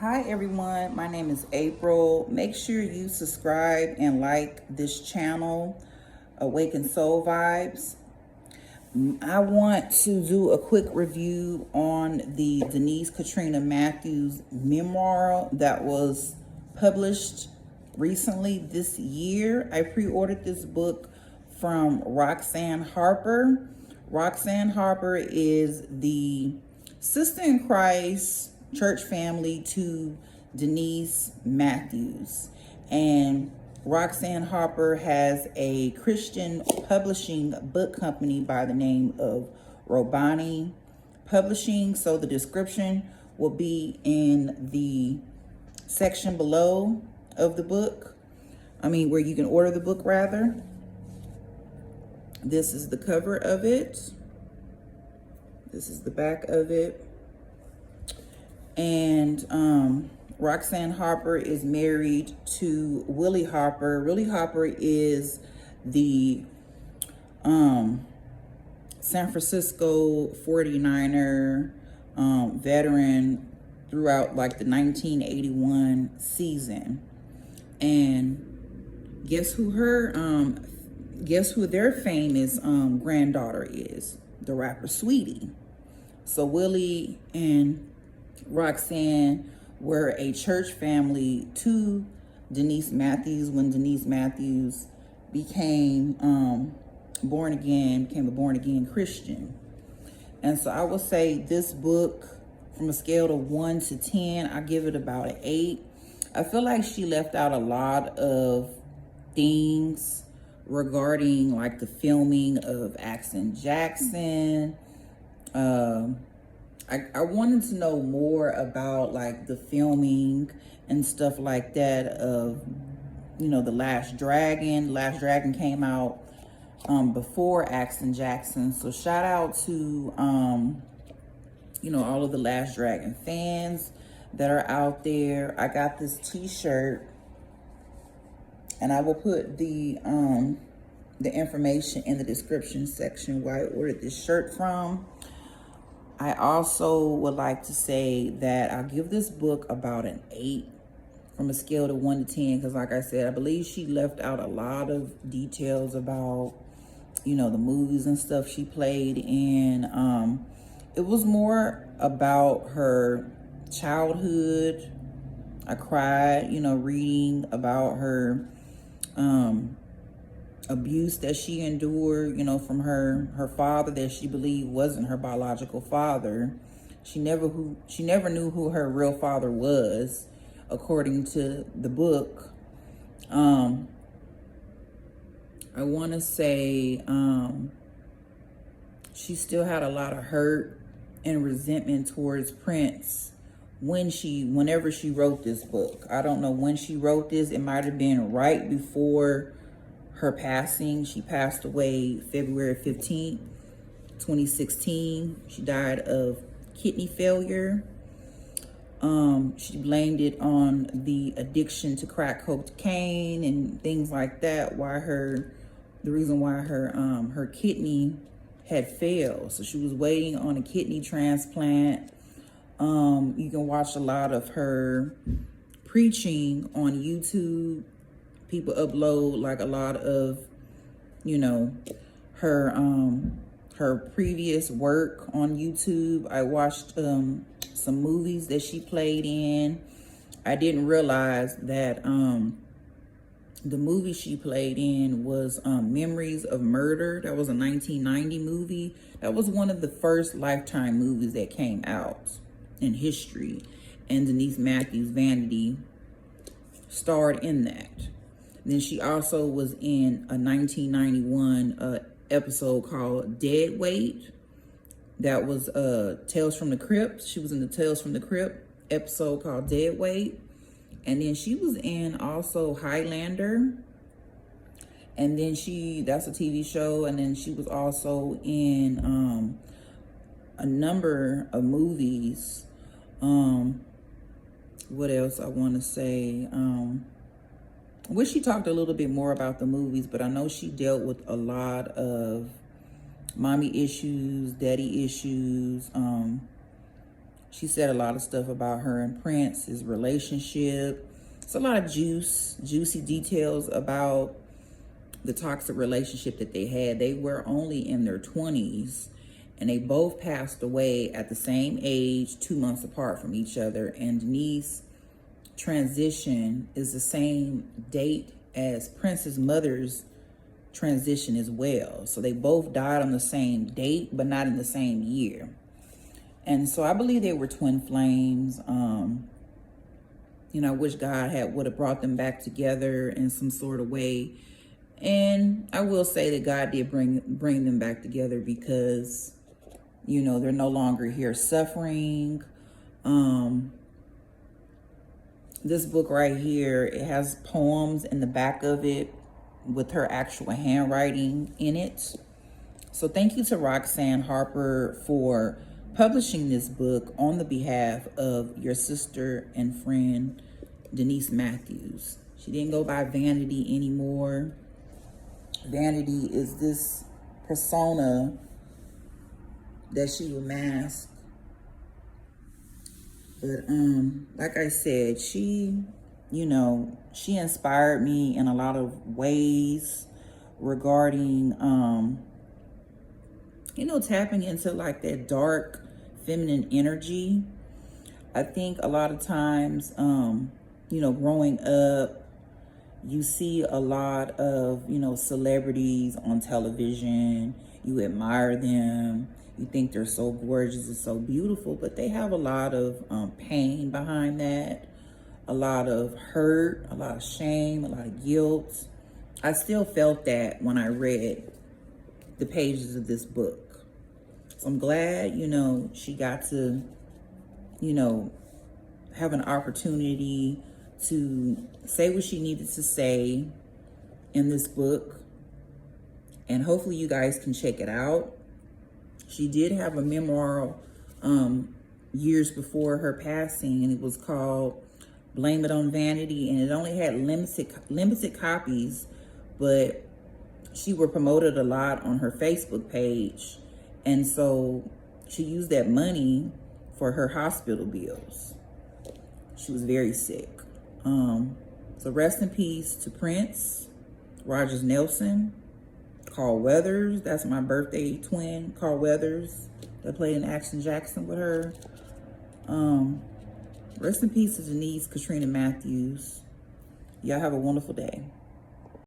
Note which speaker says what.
Speaker 1: Hi everyone, my name is April. Make sure you subscribe and like this channel, Awaken Soul Vibes. I want to do a quick review on the Denise Matthews memoir that was published recently this year. I pre-ordered this book from Roxanne Harper. Roxanne Harper is the sister in Christ church family to Denise Matthews. And Roxanne Harper has a Christian publishing book company by the name of Robani Publishing. So the description will be in the section below of the book. Where you can order the book rather. This is the cover of it. This is the back of it. And Roxanne Harper is married to Willie Harper. Willie Harper is the San Francisco 49er veteran throughout like the 1981 season. And guess who their famous granddaughter is? The rapper Sweetie. So Willie and Roxanne were a church family to Denise Matthews when Denise Matthews became born again Christian. And so I would say this book, from a scale of 1 to 10, I give it about an 8. I feel like she left out a lot of things regarding like the filming of Action Jackson. I wanted to know more about like the filming and stuff like that of, The Last Dragon. Last Dragon came out before Action Jackson. So shout out to, all of the Last Dragon fans that are out there. I got this t-shirt and I will put the information in the description section where I ordered this shirt from. I also would like to say that I'll give this book about an 8 from a scale of 1 to 10. Because like I said, I believe she left out a lot of details about, the movies and stuff she played in. It was more about her childhood. I cried, reading about her abuse that she endured, from her father that she believed wasn't her biological father. She never knew who her real father was, according to the book. I want to say she still had a lot of hurt and resentment towards Prince whenever she wrote this book. I don't know when she wrote this. It might have been right before her passing. She passed away February 15th, 2016. She died of kidney failure. She blamed it on the addiction to crack cocaine and things like that. The reason why her kidney had failed. So she was waiting on a kidney transplant. You can watch a lot of her preaching on YouTube. People upload like a lot of, her previous work on YouTube. I watched some movies that she played in. I didn't realize that the movie she played in was Memories of Murder. That was a 1990 movie. That was one of the first Lifetime movies that came out in history. And Denise Matthews Vanity starred in that. Then she also was in a 1991 episode called Dead Weight. That was Tales from the Crypt. She was in the Tales from the Crypt episode called Dead Weight. And then she was in also Highlander. And then that's a TV show. And then she was also in a number of movies. What else I want to say? I wish she talked a little bit more about the movies, but I know she dealt with a lot of mommy issues, daddy issues, She said a lot of stuff about her and Prince, his relationship. It's a lot of juicy details about the toxic relationship that they had. They were only in their 20s, and they both passed away at the same age, 2 months apart from each other. And Denise transition is the same date as Prince's mother's transition as well. So they both died on the same date, but not in the same year. And so I believe they were twin flames. I wish God would have brought them back together in some sort of way. And I will say that God did bring them back together, because, they're no longer here suffering. This book right here, it has poems in the back of it with her actual handwriting in it. So thank you to Roxanne Harper for publishing this book on the behalf of your sister and friend, Denise Matthews. She didn't go by Vanity anymore. Vanity is this persona that she amassed. But like I said, she inspired me in a lot of ways regarding tapping into like that dark feminine energy. I think a lot of times growing up, you see a lot of celebrities on television. You admire them. You think they're so gorgeous and so beautiful, but they have a lot of pain behind that, a lot of hurt, a lot of shame, a lot of guilt. I still felt that when I read the pages of this book. So I'm glad, she got to, have an opportunity to say what she needed to say in this book. And hopefully you guys can check it out. She did have a memoir years before her passing, and it was called Blame It on Vanity, and it only had limited copies, but she was promoted a lot on her Facebook page, and so she used that money for her hospital bills. She was very sick. So rest in peace to Prince, Rogers Nelson, Carl Weathers. That's my birthday twin, Carl Weathers, that played in Action Jackson with her. Rest in peace to Denise Katrina Matthews. Y'all have a wonderful day.